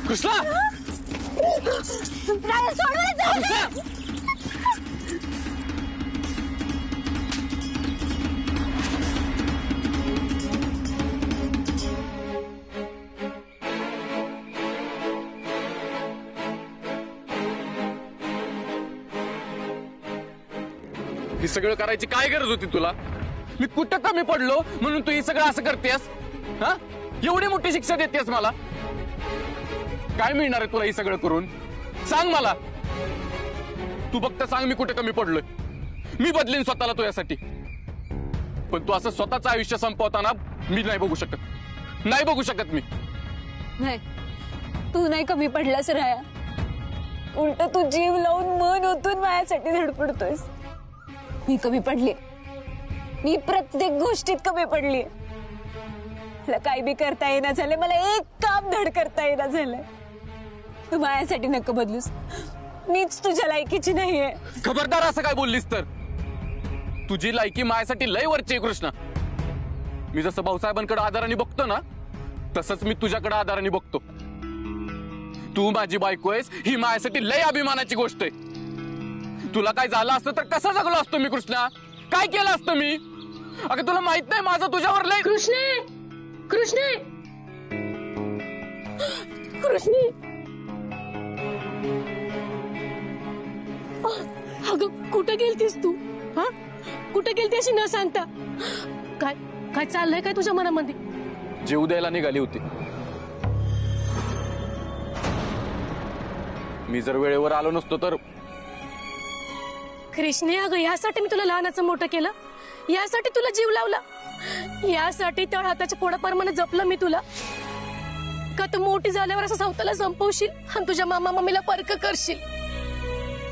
कृष्णा राया सोडून जा. हे सगळं करायची काय गरज होती तुला? मी कुठं कमी पडलो म्हणून तू हे सगळं असं करतेस? हा, एवढी मोठी शिक्षा देतेस मला? काय मिळणार आहे तुला हे सगळं करून? सांग मला. तू फक्त सांग मी कुठे कमी पडलोय. मी बदलीन स्वतःला तुझ्यासाठी. पण तू असं स्वतःचं आयुष्य संपवताना मी नाही बघू शकत. नाही बघू शकत मी. नाही, तू नाही कमी पडलास राया. उलट तू जीव लावून मन ओतून माझ्यासाठी धडपडतोयस. मी कमी पडली. मी प्रत्येक गोष्टीत कमी पडली. मला काही बी करता येईना झाले. मला एक काम धड करता येईना झालंय. तू माझ्यासाठी नको बदलूस. मीच तुझ्या लायकीची नाहीये. खबरदार असं काय बोललीस तर. तुझी लायकी माझ्यासाठी लय वरची आहे कृष्णा. मी जसं भाऊसाहेबांकडे आदराने बघतो ना, तसंच मी तुझ्याकडे आदराने बघतो. तू माझी बायको आहेस ही माझ्यासाठी लय अभिमानाची गोष्ट आहे. तुला काय झालं असतं तर कसं जगलो असतो मी कृष्णा? काय केलं असतं मी? अगं तुला माहित नाही माझं तुझ्यावर लय. कृष्णे, कृष्णे, कृष्णे. अगं कुठे गेलतीस तू? हा, कुठे गेलती अशी न सांगता? काय काय चाललंय काय तुझ्या मनामध्ये? जीव द्यायला निघाली होती. मी जर वेळेवर आलो नसतो तर. कृष्णे, अगं यासाठी मी तुला लहानाचं मोठं केलं. यासाठी तुला जीव लावला. यासाठी त्या हाताच्या पोडाप्रमाणे जपलं मी तुला. का तू मोठी झाल्यावर असं सौताला संपवशील आणि तुझ्या मामा मम्मीला परक करशील?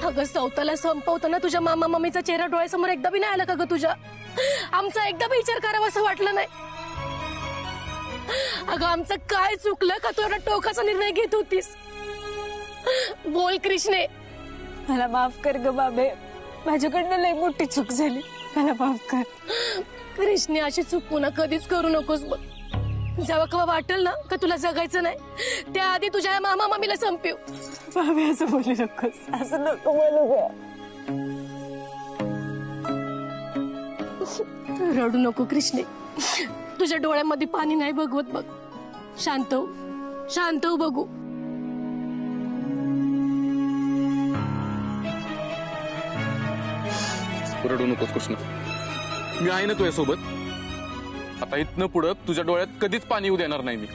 अगं सौताला संपवताना तुझ्या मामा मम्मीचा चेहरा डोळ्यासमोर एकदा बी नाही आला का ग तुझ्या? आमचा एकदा बी विचार करावा असं वाटलं नाही? अगं आमचं काय चुकलं का तू एवढा टोकाचा निर्णय घेत होतीस? बोल कृष्णे. मला माफ कर ग बाबे. माझ्याकडनं लई मोठी चूक झाली. मला माफ कर. कृष्णे, अशी चूक पुन्हा कधीच करू नकोस बघ. जेव्हा केव्हा वाटेल ना का तुला जगायचं नाही, त्याआधी तुझ्या मामा मामीला संपव. बाबे असं बोलू नकोस. असं नको बोलू ग. रडू नको कृष्णे. तुझ्या डोळ्यामध्ये पाणी नाही बघवत बघ. शांत हो, शांत हो बघू. रडू नकोस कृष्णा. मी आहे ना तुझ्यासोबत. आता इथनं पुढं तुझ्या डोळ्यात कधीच पाणी येऊ देणार नाही मी.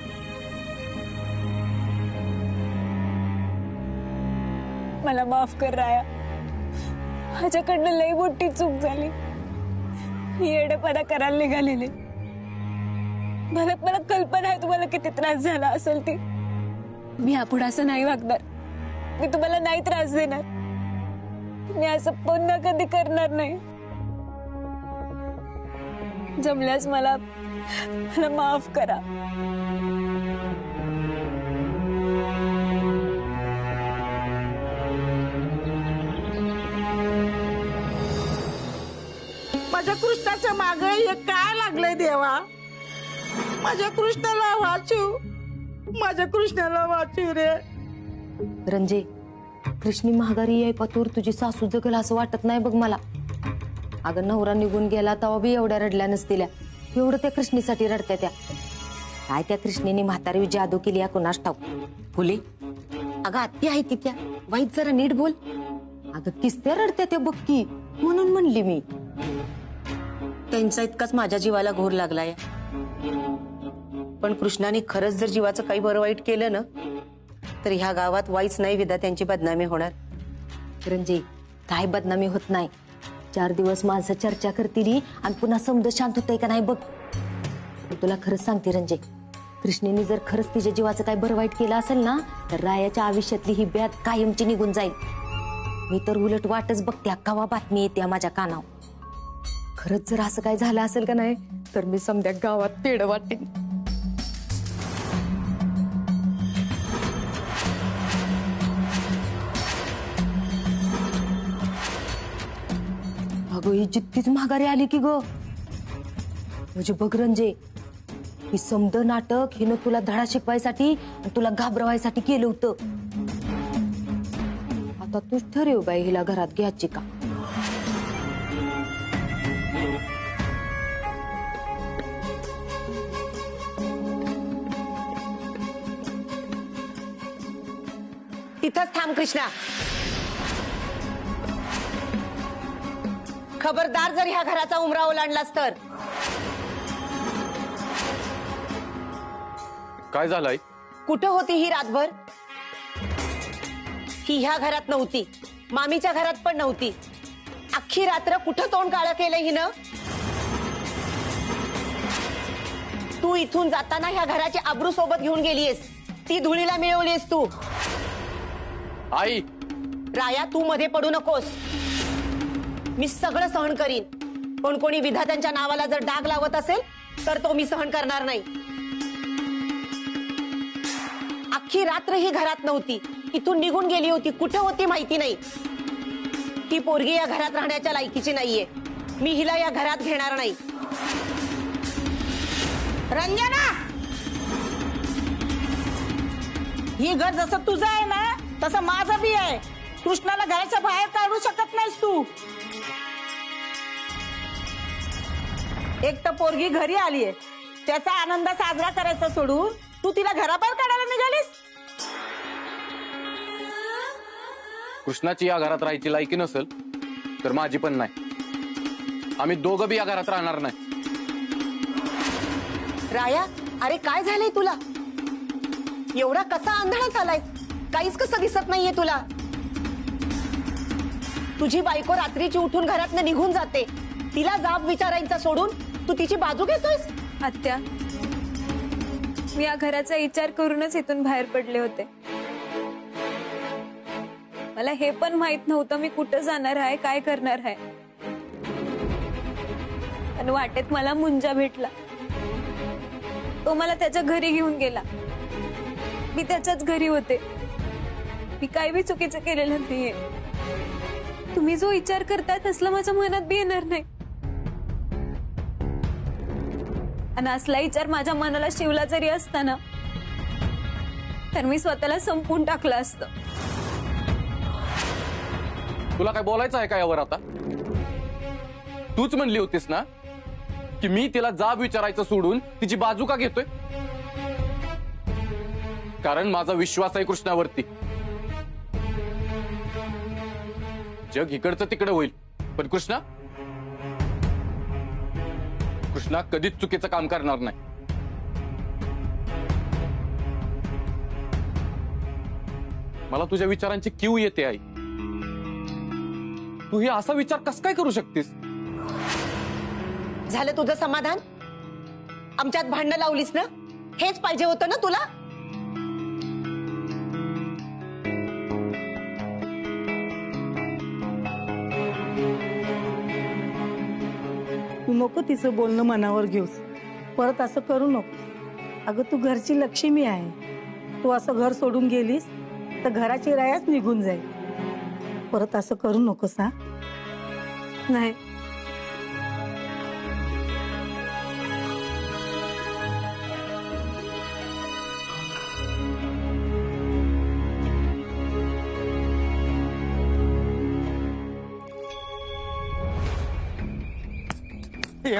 मला माफ कर राया. माझ्याकडनं लई मोठी चूक झाली. मी येडेपणा करायला निघालेले. मला कल्पना आहे तुम्हाला किती त्रास झाला असेल ती. मी यापुढे असं नाही वागणार. मी तुम्हाला नाही त्रास देणार. मी असं पुन्हा कधी करणार नाही. जमल्यास मला माफ करा. माझ्या कृष्णाच्या मागे हे काय लागलंय देवा? माझ्या कृष्णाला वाचू, माझ्या कृष्णाला वाचू रे. रंजे, कृष्णी महागारी आहे पतूर तुझी सासू जगल असं वाटत नाही बघ मला. अगं नवरा निघून गेला तेव्हा बी एवढ्या रडल्या नसतिल्या. एवढं त्या कृष्णीसाठी रडत्या त्या. काय त्या कृष्णीने म्हातारी जादू केली या कुणास ठाऊक. फुले, अगं आत्या आहे ती त्या. वाईट जरा नीट बोल. अगं किस्त्या रडत्या त्या बघ की. म्हणून म्हणली मी. त्यांचा इतकाच माझ्या जीवाला घोर लागलाय. पण कृष्णाने खरंच जर जीवाचं काही बरं वाईट केलं ना तर ह्या गावात वाईच नाही विदा त्यांची बदनामी होणार. रंजे, काय बदनामी होत नाही. 4 दिवस माणसं चर्चा करतील आणि पुन्हा समज शांत होतंय का नाही बघ. तुला खरंच सांगते रंजे, कृष्णेने जर खरंच तिच्या जीवाचं काय बरं वाईट केलं असेल ना तर रायाच्या आयुष्यातली ही ब्याद कायमची निघून जाईल. मी तर उलट वाटच बघते कवा बातमी येते माझ्या कानावर. खरंच जर असं काय झालं असेल का नाही तर मी समद्या गावात पेढ वाटेन. अगं ही जित्तीच माघारी आली की ग. म्हणजे बघ रंजे, ही समद नाटक हिनं तुला धडा शिकवायसाठी आणि तुला घाबरवायसाठी केलं होतं. आता तूच ठरव बाई हिला घरात घ्यायची का. तिथंच थांब कृष्णा. खबरदार जर ह्या घराचा उमरा ओलांडलास तर. काय झालंय? कुठं होती ही रातभर? ही ह्या घरात नव्हती, मामीच्या घरात पण नव्हती. अख्खी रात्र कुठं तोंड काळं केलं हिनं? तू इथून जाताना ह्या घराची आबरू सोबत घेऊन गेलीयस, ती धुळीला मिळवलीस तू. आई, राया तू मध्ये पडू नकोस. मी सगळं सहन करीन, पण कोणी विधात्यांच्या नावाला जर डाग लावत असेल तर तो मी सहन करणार नाही. अख्खी रात्र ही घरात नव्हती, इथून निघून गेली होती. कुठे होती माहिती नाही. ही पोरगी या घरात राहण्याच्या लायकीची नाहीये. मी हिला या घरात घेणार नाही. रंजना, ही घर जसं तुझं आहे ना तसं माझं बी आहे. कृष्णाला घराच्या बाहेर काढू शकत नाहीस तू. एक तर पोरगी घरी आलीये, त्याचा आनंद साजरा करायचा सोडून तू तिला घराबाहेर काढायला निघालीस. कृष्णाची या घरात राहायची लायकी नसेल तर माझी पण नाही. आम्ही दोघं बी या घरात राहणार नाही. राया, अरे काय झालंय तुला? एवढा कसा आंधळा झालाय? काहीच कसं दिसत नाहीये तुला? तुझी बायको रात्रीची उठून घरातनं निघून जाते, तिला जाब विचारायचा सोडून तू तिची बाजू घेतोयस. आत्या, मी या घराचा विचार करूनच इथून बाहेर पडले होते. मला हे पण माहित नव्हतं मी कुठं जाणार आहे, काय करणार आहे. आणि वाटेत मला मुंजा भेटला. तो मला त्याच्या घरी घेऊन गेला. मी त्याच्याच घरी होते. मी काही बी चुकीचं केलेलं नाहीये. तुम्ही जो विचार करताय तसलं माझ्या मनात बी येणार नाही. आणि असला विचार माझ्या मनाला शिवला जरी असताना तर मी स्वतःला संपून टाकलं असतं. तुला काय बोलायचं आहे का यावर आता? तूच म्हणली होतीस ना की मी तिला जाब विचारायचं सोडून तिची बाजू का घेतोय? कारण माझा विश्वास आहे कृष्णावरती. जग इकडचं तिकडं होईल, पण कृष्णा कधीच चुकीचं काम करणार नाही. मला तुझ्या विचारांची कीव येते आई. तू हे असा विचार कस काय करू शकतेस? झालं तुझं समाधान? आमच्यात भांडणं लावलीस ना? हेच पाहिजे होतं ना तुला? तू नको तिचं बोलणं मनावर घेऊस. परत असं करू नको. अगं तू घरची लक्ष्मी आहे. तू असं घर सोडून गेलीस तर घराची रायाच निघून जाईल. परत असं करू नकोस. हा, नाही,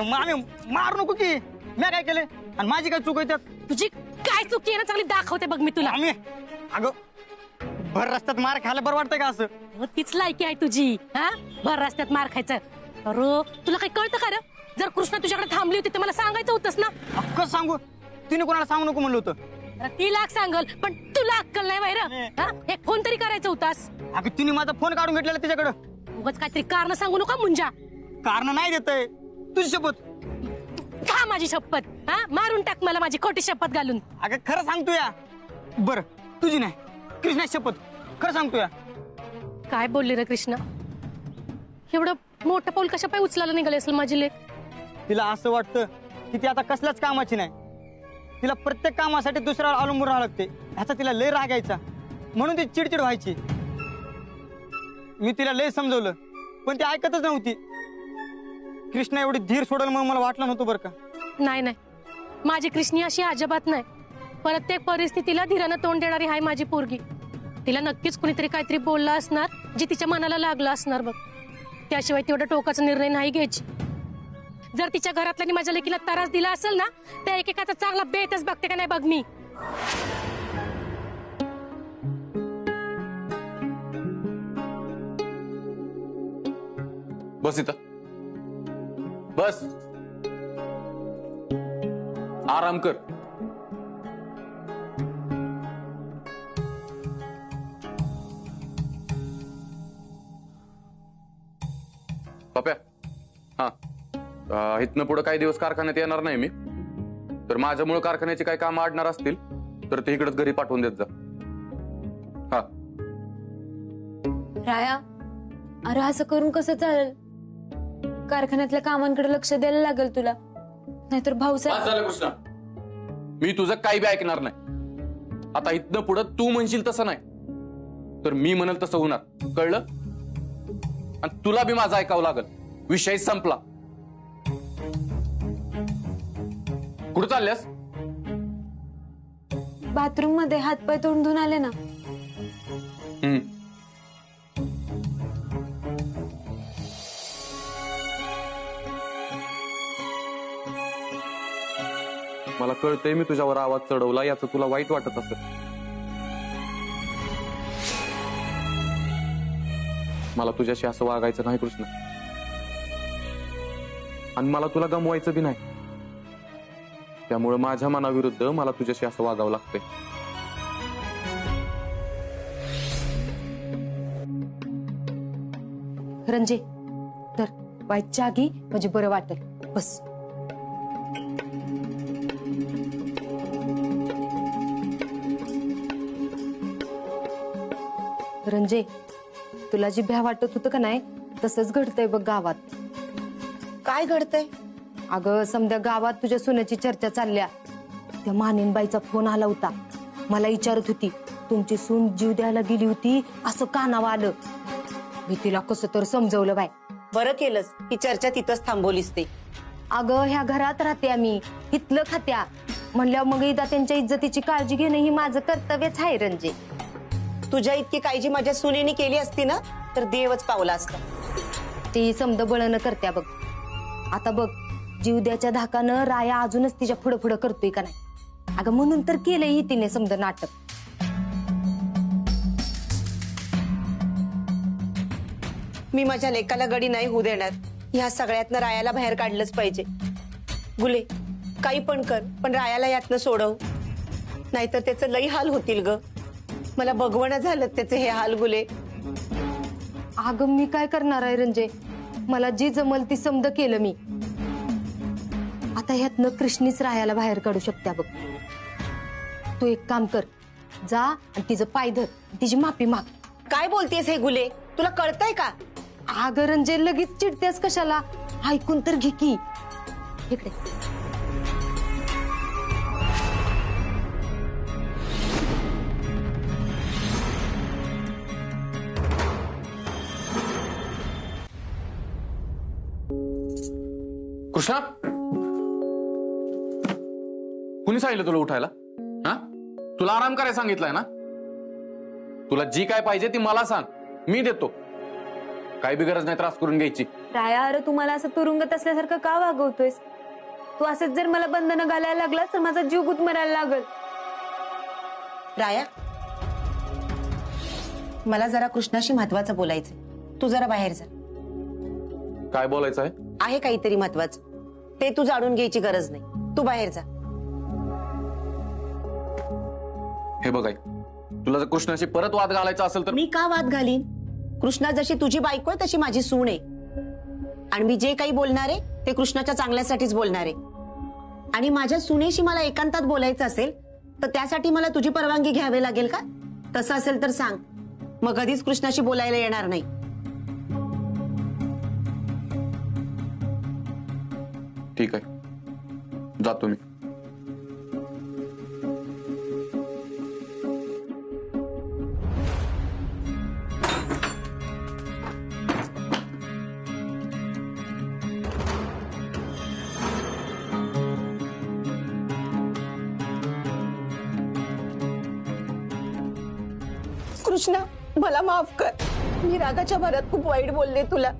मामी मारू नको की. मी काय केले आणि माझी काय चूक आहे त्यात? तुझी काय चुकी आहे ना चांगली दाखवते बघ मी तुला. आम्ही अगं भर रस्त्यात मार खायला बरं वाटतंय का असं? हो, तीच लायकी आहे तुझी. हा, भर रस्त्यात मार खायचं. अरे तुला काही कळतं का रे? जर कृष्णा तुझ्याकडे थांबली होती तर मला सांगायचं होतंस ना. कसं सांगू? तिने कोणाला सांगू नको म्हणलं होतं. अरे ती लाख सांगल पण तुला अक्कल नाही बाहेर. एक फोन तरी करायचा होतास. अगं तिने माझा फोन काढून घेतलेला तिच्याकडं. उगाच काहीतरी कारण सांगू नका मुंजा. कारण नाही देतय. तुझी शपथ. खा माझी शपथ. हा, मारून टाक मला माझी खोटी शपथ घालून. अगं खरं सांगतो या. बरं तुझी नाही, कृष्णा शपथ. खरं सांगतो या. काय बोलली रे कृष्णा? एवढं मोठं पाऊल कशा पाय उचलायला निघाले असेल माझी लेक? तिला असं वाटतं की ती आता कसल्याच कामाची नाही. तिला प्रत्येक कामासाठी दुसऱ्यावर अवलंबून राहावं लागते. ह्याचा तिला लय राग यायचा, म्हणून ती चिडचिड व्हायची. मी तिला लय समजवलं पण ती ऐकतच नव्हती. कृष्णा एवढी धीर सोडल मग मला वाटलं नव्हतं बरं का. नाही नाही, माझी कृष्णी अशी अजिबात नाही. प्रत्येक परिस्थितीला धीरानं तोंड देणारी हाय माझी पोरगी. तिला नक्कीच कुणीतरी काहीतरी बोललं असणार जे तिच्या मनाला लागलं असणार बघ. त्याशिवाय तेवढा टोकाचा निर्णय नाही घ्यायची. जर तिच्या घरातल्यानी माझ्या लेकीला त्रास दिला असेल ना, त्या एकेकाचा चांगला बेतच बघते का नाही बघ मी. बस इथं बस, आराम कर. पप्या, हा इथनं पुढे काही दिवस कारखान्यात येणार नाही मी. तर माझ्यामुळे कारखान्याची काही काम अडणार असतील तर ते इकडेच घरी पाठवून देत जा. हा राया, अरे असं करून कसं चालेल? कारखान्यातल्या कामांकडे लक्ष द्यायला लागेल तुला, नाहीतर भाऊसाहेब. बस झालं कृष्णा, मी तुझं काही बी ऐकणार नाही. आता इथनं पुढं तू म्हणशील तसं नाही तर मी म्हणेल तसं होणार, कळलं? आणि तुला बी माझं ऐकावं लागल. विषय संपला. कुठं चालल्यास? बाथरूम मध्ये हातपाय तोंड धुवून आले ना. मला कळतंय मी तुझ्यावर आवाज चढवला, याचं तुला वाईट वाटत असत. मला तुझ्याशी असं वागायचं नाही कृष्ण, आणि मला तुला गमवायचं बी नाही. त्यामुळे माझ्या मनाविरुद्ध मला तुझ्याशी असं वागावं लागतंय. रंजे, तर वाईट चहा घे म्हणजे बरं वाटेल. बस. रंजे, तुला जी भ्या वाटत होतं का नाही तसंच घडतंय बघ गावात. काय घडतंय? अगं समजा गावात तुझ्या सुनेची चर्चा चालल्या. त्या मानेनबाईचा फोन आला होता, मला विचारत होती तुमची सून जीव द्यायला गेली होती असं कानावर आलं. मी तिला कसं तर समजवलं बाय. बरं केलंस ही चर्चा तिथंच थांबवलीस ते. अगं ह्या घरात राहते आम्ही, इथलं खात्या म्हणल्यावर मग एकदा त्यांच्या इज्जतीची काळजी घेणं ही माझं कर्तव्यच आहे रंजे. तुझ्या इतकी काळजी माझ्या सुनेने केली असती ना तर देवच पावला असता. ती समद बळणं करत्या बघ. आता बघ, जीव द्याच्या धाकानं राया अजूनच तिच्या पुढं पुढं करतोय का नाही. अगं म्हणून तर केलंय तिने समद नाटक. मी माझ्या लेकाला गडी नाही होऊ देणार. ह्या सगळ्यातनं रायाला बाहेर काढलंच पाहिजे. गुले, काही पण कर पण रायाला यातनं सोडव, नाहीतर त्याचं लई हाल होतील ग. मला बघवणं झालं त्याचे हे हाल गुले. अगं मी काय करणार आहे रंजे, मला जी जमल ती समद केलं मी. आता ह्यातनं कृष्णीच रायाला बाहेर काढू शकत्या बघ. तू एक काम कर, जा आणि तिचं पाय धर, तिची माफी माग. काय बोलतेस हे गुले, तुला कळतंय का? अगं रंजे लगेच चिडतेस कशाला, ऐकून तर घे की. इकडे कृष्णा, कुणी सांगितलं तुला उठायला? हा, तुला आराम करायला सांगितलंय ना. तुला जी काय पाहिजे ती मला सांग, मी देतो. काही बी गरज नाही त्रास करून घ्यायची. राया, अरे तू मला असं तुरुंगात असल्यासारखं का वागवतोयस? तू असंच जर मला बंधनं घालायला लागला तर माझा जीव गुदमरायला लागल. राया, मला जरा कृष्णाशी महत्वाचं बोलायचंय. तू जरा बाहेर जा. काय बोलायचं आहे काहीतरी महत्वाचं, ते तू जाणून घ्यायची गरज नाही. तू बाहेर जा. हे बघाय, तुला जर कृष्णाशी परत वाद घालायचा असेल तर मी का वाद घालीन? कृष्णा जशी तुझी बायको आहे तशी माझी सून आहे, आणि मी जे काही बोलणार आहे ते कृष्णाच्या चांगल्यासाठीच बोलणार आहे. आणि माझ्या सुनेशी मला एकांतात बोलायचं असेल तर त्यासाठी मला तुझी परवानगी घ्यावी लागेल का? तसं असेल तर सांग, मग कधीच कृष्णाशी बोलायला येणार नाही. ठीक आहे, जातो मी. कृष्णा मला माफ कर. मी रागाच्या भरात खूप वाईट बोलले तुला.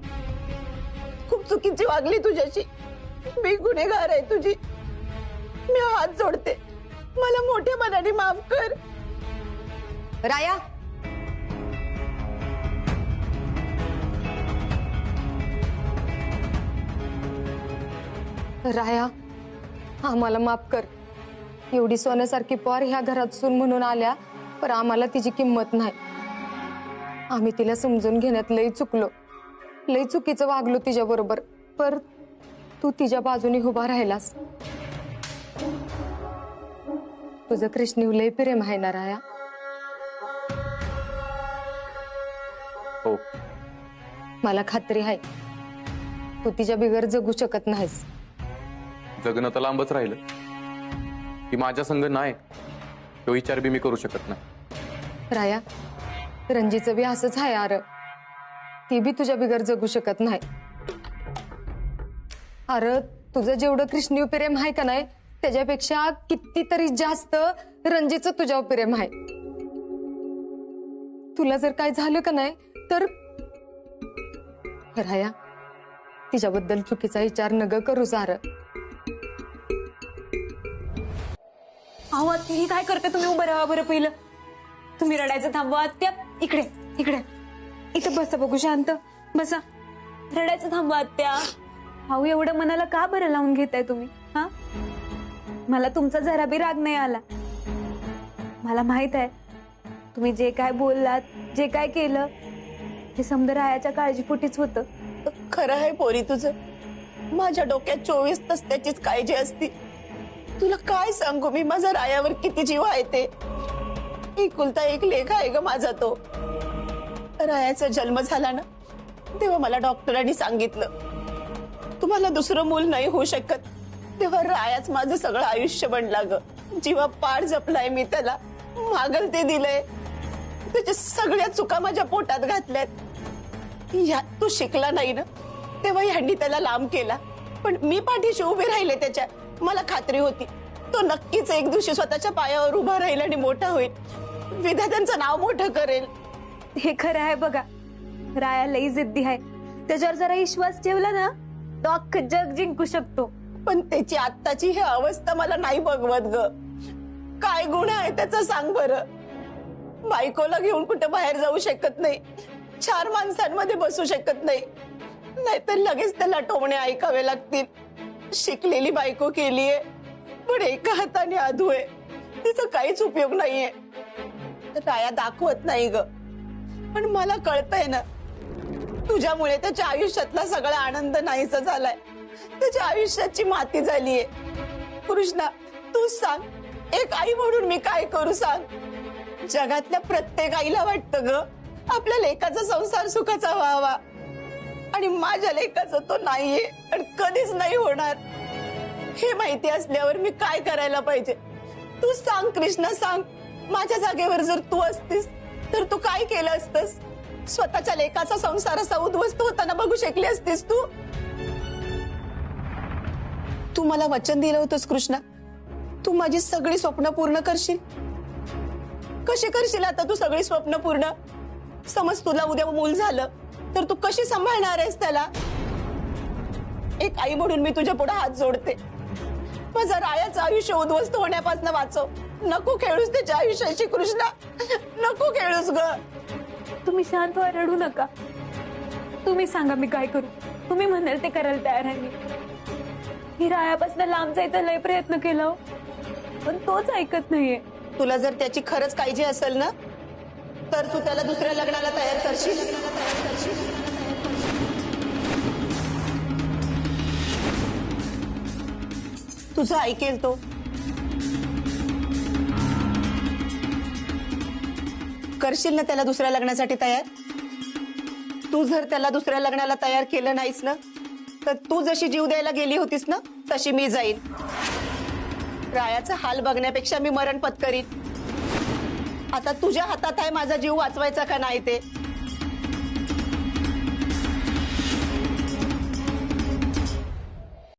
खूप चुकीची वागली तुझ्याशी. मी गुन्हेगार आहे तुझी. मी हात जोडते. मला मोठ्या मनाने माफ कर. राया, राया, आम्हाला माफ कर. एवढी सोन्यासारखी पोर ह्या घरात सून म्हणून आल्या, पण आम्हाला तिची किंमत नाही. आम्ही तिला समजून घेण्यात लई चुकलो, लई चुकीचं वागलो तिच्या बरोबर. पर तू तिच्या बाजूने उभा राहिलास. तुझं कृष्णीव लई प्रेम आहे ना राया? हो. मला खात्री आहे तू तिच्या बिगर जगू शकत नाहीस. जगणं तर लांबच राहिलं. ती माझ्या संग नाही, तो विचार बी मी करू शकत नाही. राया, रणजीचं बी असंच आहे अरे. ती बी तुझ्या बिगर जगू शकत नाही. अरे तुझं जेवढं कृष्णीव प्रेम आहे का नाही, त्याच्यापेक्षा कितीतरी जास्त रणजीचं तुझ्यावर प्रेम आहे. तुला जर काय झालं का नाही तर राया, तिच्याबद्दल चुकीचा विचार नग करू सारं. अहो आत्या, ही काय करते तुम्ही? उभं राहा बरं पहिलं. तुम्ही रडायचं थांबवा आत्या. इकडे इकडे इथं बसा, बघू शांत बसा. रडायचं थांबवा आत्या. अहो एवढं मनाला का बरं लावून घेताय तुम्ही? हा, मला तुमचा जरा बी राग नाही आला. मला माहित आहे तुम्ही जे काय बोललात, जे काय केलं, हे समजा रायाच्या काळजीपोटीच होतं. खरं आहे पोरी तुझं. माझ्या डोक्यात 24 तास त्याचीच काळजी असती. तुला काय सांगू मी, माझा रायावर किती जीव आहे ते. एकुलता एक लेख आहे ग माझा तो. रायाचा जन्म झाला ना, तेव्हा मला डॉक्टरांनी सांगितलं तुम्हाला दुसरं मूल नाही होऊ शकत. तेव्हा रायाच माझं सगळं आयुष्य बनला ग. जीवा पाड जपलाय मी त्याला. मागल ते दिलंय. त्याच्या सगळ्या चुका माझ्या पोटात घातल्यात. यात तो शिकला नाही ना, तेव्हा ह्यांनी त्याला लांब केला. पण मी पाठीशी उभे राहिले त्याच्या. मला खात्री होती तो नक्कीच एक दिवशी स्वतःच्या पायावर उभा राहील आणि मोठा होईल. विधात्यांचं नाव मोठं करेल. हे खरं आहे बघा. राया लई जिद्दी आहे. त्याच्यावर जरा विश्वास ठेवला ना, तो अख्खं जग जिंकू शकतो. पण त्याची आत्ताची ही अवस्था मला नाही बघवत ग. काय गुण आहे त्याचा सांग बरं. बायकोला घेऊन कुठे बाहेर जाऊ शकत नाही. 4 माणसांमध्ये बसू शकत नाही. नाहीतर लगेच त्याला टोमणे ऐकावे लागतील. शिकलेली बायको केलीये, पण एका हाताने आधू आहे. तिचा काहीच उपयोग नाहीये. राया दाखवत नाही ग. पण मला कळतंय ना, तुझ्यामुळे त्याच्या आयुष्यातला सगळा आनंद नाहीसा झालाय. त्याच्या आयुष्याची माती झालीये. कृष्णा तूच सांग, एक आई म्हणून मी काय करू सांग. जगातल्या प्रत्येक आईला वाटतं ग आपल्या लेकाचा संसार सुखाचा व्हावा. आणि माझ्या लेकाचा तो नाहीये आणि कधीच नाही होणार. हे माहिती असल्यावर मी काय करायला पाहिजे तू सांग कृष्णा, सांग. माझ्या जागेवर जर तू असतीस तर तू काय केलं असतस? स्वतःच्या लेकाचा संसार असा उद्ध्वस्त होताना बघू शकली असतीस तू? तू मला वचन दिलं होतंस कृष्णा, तू माझी सगळी स्वप्न पूर्ण करशील. कशी करशील आता तू सगळी स्वप्न पूर्ण? समज तुला उद्या मूल झालं तर तू कशी सांभाळणार आहेस त्याला? एक आई म्हणून मी तुझ्या पुढे हात जोडते. माझा रायाचं आयुष्य उद्ध्वस्त होण्यापासून वाचव. नको खेळूस त्याच्या आयुष्याशी कृष्णा, नको खेळूस ग. तुम्ही शांत व्हा, रडू नका. तुम्ही सांगा मी काय करू. तुम्ही म्हणाल ते करायला तयार आहे मी. ही रायापासून लांब जायचा लय प्रयत्न केला, पण तोच ऐकत नाहीये. तुला जर त्याची खरंच काळजी असेल ना, तर तू त्याला दुसऱ्या लग्नाला तयार करशील. तुझं ऐकेल तो. करशील ना त्याला दुसऱ्या लग्नासाठी तयार? तू जर त्याला दुसऱ्या लग्नाला तयार केलं नाहीस ना, तर तू जशी जीव द्यायला गेली होतीस ना, तशी मी जाईन. रायाचा हाल बघण्यापेक्षा मी मरण पत्करीन. आता तुझ्या हातात आहे माझा जीव वाचवायचा का नाही ते.